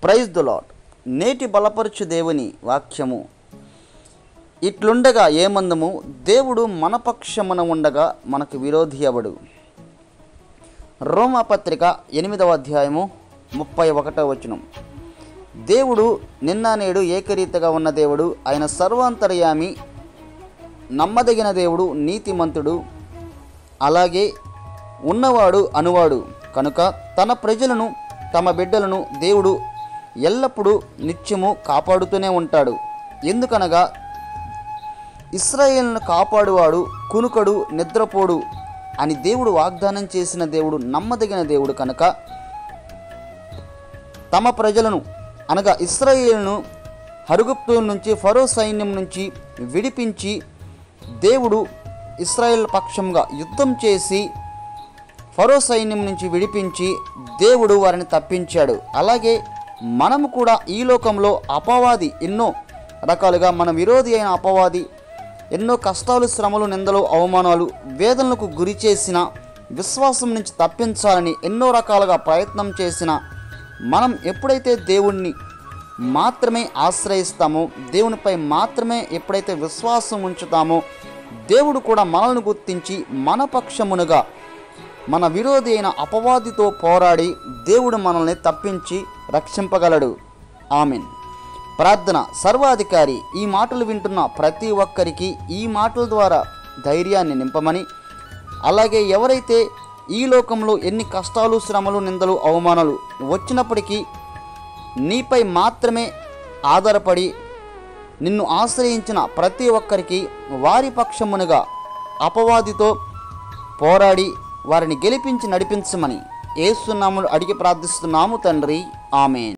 Praise the lord. నేటి బలపరచు దేవుని వాక్యము ఇట్లుండగా ఏమందము, దేవుడు మన పక్షమున ఉండగా మనకు విరోధి ఎవడు. రోమాపత్రిక 8వ అధ్యాయము 31వ వచనం. దేవుడు నిన్న నేడు ఏకరీతిగా ఉన్న దేవుడు. ఆయన సర్వాంతర్యామి, నమ్మదగిన దేవుడు, నీతిమంతుడు, అలాగే ఉన్నవాడు అనువాడు కనుక తన ప్రజలను, తమ బిడ్డలను దేవుడు ఎల్లప్పుడూ నిత్యము కాపాడుతూనే ఉంటాడు. ఎందుకనగా ఇశ్రాయేలును కాపాడువాడు కునుకడు, నిద్రపోడు అని దేవుడు వాగ్దానం చేసిన దేవుడు నమ్మదగిన దేవుడు కనుక తమ ప్రజలను అనగా ఇశ్రాయేలును హరుగుప్తుల నుంచి, ఫరో సైన్యం నుంచి విడిపించి దేవుడు ఇశ్రాయేల్ పక్షంగా యుద్ధం చేసి ఫరో సైన్యం నుంచి విడిపించి దేవుడు వారిని తప్పించాడు. అలాగే మనము కూడా ఈ లోకంలో అపవాది ఎన్నో రకాలుగా, మన విరోధి అయిన అపవాది ఎన్నో కష్టాలు, శ్రమలు, నిందలు, అవమానాలు, వేదనలకు గురి చేసిన, విశ్వాసం నుంచి తప్పించాలని ఎన్నో రకాలుగా ప్రయత్నం చేసిన మనం ఎప్పుడైతే దేవుణ్ణి మాత్రమే ఆశ్రయిస్తామో, దేవునిపై మాత్రమే ఎప్పుడైతే విశ్వాసం ఉంచుతామో, దేవుడు కూడా మనల్ని గుర్తించి మన పక్షమునుగా మన విరోధి అయిన అపవాదితో పోరాడి దేవుడు మనల్ని తప్పించి రక్షింపగలడు. ఆమేన్. ప్రార్థన. సర్వాధికారి, ఈ మాటలు వింటున్న ప్రతి ఒక్కరికి ఈ మాటల ద్వారా ధైర్యాన్ని నింపమని, అలాగే ఎవరైతే ఈ లోకంలో ఎన్ని కష్టాలు, శ్రమలు, నిందలు, అవమానాలు వచ్చినప్పటికీ నీపై మాత్రమే ఆధారపడి నిన్ను ఆశ్రయించిన ప్రతి ఒక్కరికి వారి పక్షమునుగా అపవాదితో పోరాడి వారిని గెలిపించి నడిపించమని యేసు నామములో అడిగి ప్రార్థిస్తున్నాము తండ్రి. ఆమేన్.